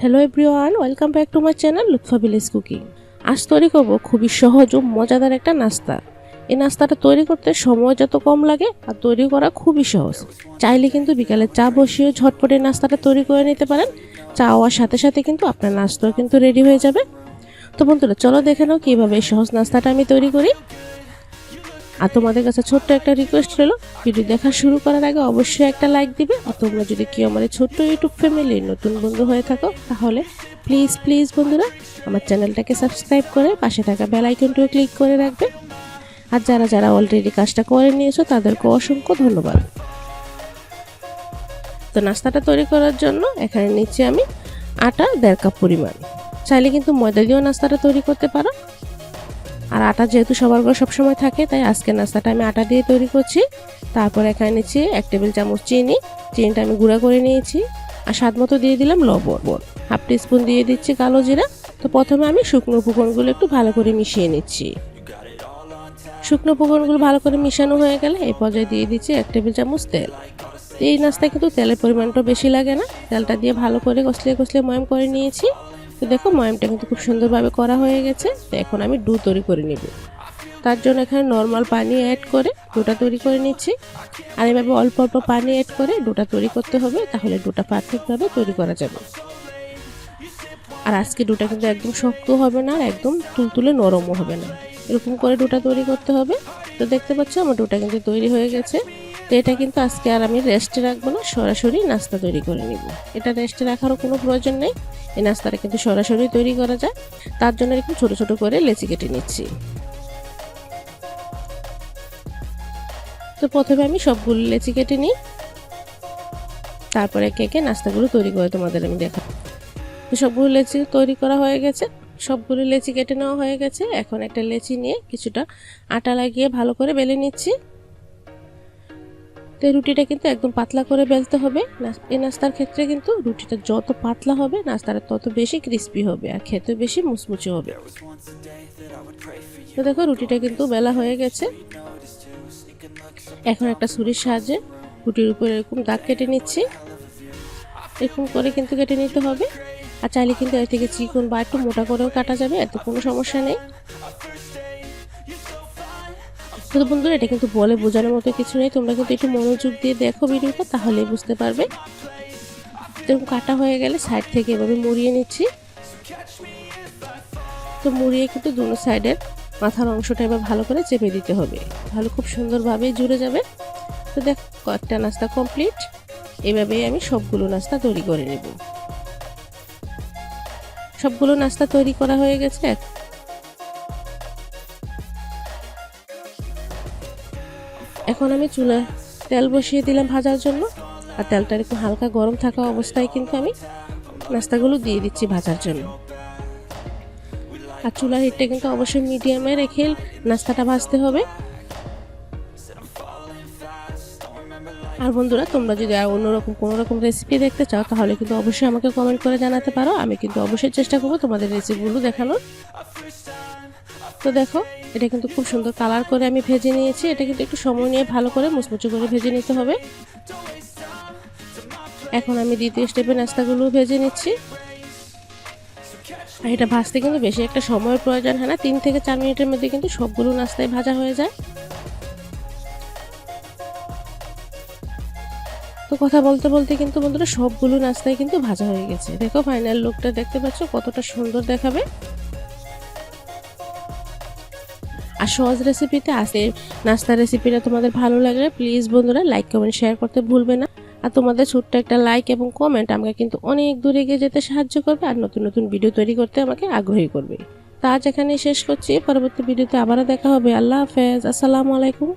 Hello everyone, welcome back to my channel Lutfa village cooking. আজ তৈরি করবো খুবই সহজ ও মজাদার একটা নাস্তা। এই নাস্তাটা তৈরি করতে সময় যত কম লাগে আর তৈরি করা খুবই সহজ। চাইলে কিন্তু বিকালে চা বসিয়ে ঝটপটে নাস্তাটা তৈরি করে নিতে পারেন। চা হওয়ার সাথে সাথে কিন্তু আপনার নাস্তাও কিন্তু রেডি হয়ে যাবে। তো বন্ধুরা, চলো দেখে নাও কীভাবে এই সহজ নাস্তাটা আমি তৈরি করি। আর তোমাদের কাছে ছোট্ট একটা রিকোয়েস্ট রইল, ভিডিও দেখা শুরু করার আগে অবশ্যই একটা লাইক দিবে। আর তোমরা যদি কেউ আমার ছোট্ট ইউটিউব ফ্যামিলির নতুন বন্ধু হয়ে থাকো, তাহলে প্লিজ বন্ধুরা আমার চ্যানেলটাকে সাবস্ক্রাইব করে পাশে থাকা বেল আইকনটিও ক্লিক করে রাখবে। আর যারা অলরেডি কাজটা করে নিয়েছো তাদেরকে অসংখ্য ধন্যবাদ। তো নাস্তাটা তৈরি করার জন্য এখানে নিচ্ছি আমি আটা 1.5 কাপ পরিমাণ। চাইলে কিন্তু ময়দা দিয়েও নাস্তাটা তৈরি করতে পারো। আর আটা যেহেতু সবার ঘরে সবসময় থাকে, তাই আজকে নাস্তাটা আমি আটা দিয়ে তৈরি করছি। তারপর এখানে নিচ্ছি 1 টেবিল চামচ চিনিটা আমি গুঁড়া করে নিয়েছি। আর স্বাদ মতো দিয়ে দিলাম লবণ, 1/2 টিস্পুন দিয়ে দিচ্ছি কালো জিরা। তো প্রথমে আমি শুকনো উপকরণগুলো একটু ভালো করে মিশিয়ে নিচ্ছি। শুকনো উপকরণগুলো ভালো করে মিশানো হয়ে গেলে এই পর্যায়ে দিয়ে দিচ্ছি 1 টেবিল চামচ তেল। এই নাস্তায় কিন্তু তেলের পরিমাণটা বেশি লাগে না। তেলটা দিয়ে ভালো করে কষলিয়ে ময়াম করে নিয়েছি। তো দেখো, ময়ামটা কিন্তু খুব সুন্দরভাবে করা হয়ে গেছে। তো এখন আমি ডো তৈরি করে নিব। তার জন্য এখানে নর্মাল পানি অ্যাড করে ডোটা তৈরি করে নিচ্ছি। আর এভাবে অল্প অল্প পানি অ্যাড করে ডোটা তৈরি করতে হবে, তাহলে ডোটা পারফেক্টভাবে তৈরি করা যাবে। আর আজকে ডোটা কিন্তু একদম শক্ত হবে না, আর একদম তুলতুলে নরমও হবে না, এরকম করে ডোটা তৈরি করতে হবে। তো দেখতে পাচ্ছ আমার ডোটা কিন্তু তৈরি হয়ে গেছে। তো এটা কিন্তু আজকে আর আমি রেস্টে রাখবো না, সরাসরি নাস্তা তৈরি করে নিব। এটা রেস্টে রাখারও কোনো প্রয়োজন নেই, এই নাস্তাটা কিন্তু সরাসরি তৈরি করা যায়। তার জন্য এরকম ছোট ছোট করে লেচি কেটে নিচ্ছি। তো প্রথমে আমি সবগুলো লেচি কেটে নিই, তারপরে একে একে নাস্তাগুলো তৈরি করে তোমাদের আমি দেখাবো। তো সবগুলো লেচি তৈরি করা হয়ে গেছে, সবগুলো লেচি কেটে নেওয়া হয়ে গেছে। এখন একটা লেচি নিয়ে কিছুটা আটা লাগিয়ে ভালো করে বেলে নিচ্ছি। তো রুটিটা কিন্তু একদম পাতলা করে বেলতে হবে। এই নাস্তার ক্ষেত্রে কিন্তু রুটিটা যত পাতলা হবে নাস্তাটা তত বেশি ক্রিস্পি হবে আর খেতে বেশি মুচমুচে হবে। তো দেখো, রুটিটা কিন্তু বেলা হয়ে গেছে। এখন একটা ছুরির সাহায্যে রুটির উপরে এরকম দাগ কেটে নিচ্ছি। এরকম করে কিন্তু কেটে নিতে হবে। আর চাইলে কিন্তু এর থেকে চিকন বা একটু মোটা করেও কাটা যাবে, এতে কোনো সমস্যা নেই। তো বন্ধুরা, এটা কিন্তু বলে বোঝানোর মতো কিছু নেই, তোমরা কিন্তু একটু মনোযোগ দিয়ে দেখো ভিডিওটা, তাহলেই বুঝতে পারবে। এরকম কাটা হয়ে গেলে সাইড থেকে এভাবে মুড়িয়ে নিচ্ছি। তো মুড়িয়ে কিন্তু দুটো সাইডের মাথার অংশটা এবার ভালো করে চেপে দিতে হবে, তাহলে খুব সুন্দরভাবে জুড়ে যাবে। তো দেখ, কয়েকটা নাস্তা কমপ্লিট। এভাবেই আমি সবগুলো নাস্তা তৈরি করে নেব। সবগুলো নাস্তা তৈরি করা হয়ে গেছে। এখন আমি চুলায় তেল বসিয়ে দিলাম ভাজার জন্য। আর তেলটা একটু হালকা গরম থাকা অবস্থায় কিন্তু আমি নাস্তাগুলো দিয়ে দিচ্ছি ভাজার জন্য। আর চুলার হিটটা কিন্তু অবশ্যই মিডিয়ামে রেখে নাস্তাটা ভাজতে হবে। আর বন্ধুরা, তোমরা যদি আর অন্যরকম কোনো রকম রেসিপি দেখতে চাও, তাহলে কিন্তু অবশ্যই আমাকে কমেন্ট করে জানাতে পারো। আমি কিন্তু অবশ্যই চেষ্টা করবো তোমাদের রেসিপিগুলো দেখানোর। তো দেখো, এটা কিন্তু খুব সুন্দর কালার করে আমি ভেজে নিয়েছি। এটা কিন্তু একটু সময় নিয়ে ভালো করে মুচমুচে করে ভেজে নিতে হবে। এখন আমি দ্বিতীয় স্টেপে নাস্তাগুলো ভেজে নিচ্ছি। আর এটা ভাজতে কিন্তু বেশি একটা সময়ের প্রয়োজন হয় না, 3 থেকে 4 মিনিটের মধ্যে কিন্তু সবগুলো নাস্তায় ভাজা হয়ে যায়। তো কথা বলতে বলতে কিন্তু বন্ধুরা সবগুলো নাস্তায় কিন্তু ভাজা হয়ে গেছে। দেখো, ফাইনাল লুকটা দেখতে পাচ্ছ কতটা সুন্দর দেখাবে। আর সহজ রেসিপিতে আছে নাস্তা রেসিপিটা তোমাদের ভালো লাগলে প্লিজ বন্ধুরা লাইক কমেন্ট শেয়ার করতে ভুলবে না। আর তোমাদের ছোট্ট একটা লাইক এবং কমেন্ট আমাকে কিন্তু অনেক দূরে এগিয়ে যেতে সাহায্য করবে, আর নতুন নতুন ভিডিও তৈরি করতে আমাকে আগ্রহী করবে। তা আজ এখানেই শেষ করছি, পরবর্তী ভিডিওতে আবারও দেখা হবে। আল্লাহ হাফেজ, আসসালামু আলাইকুম।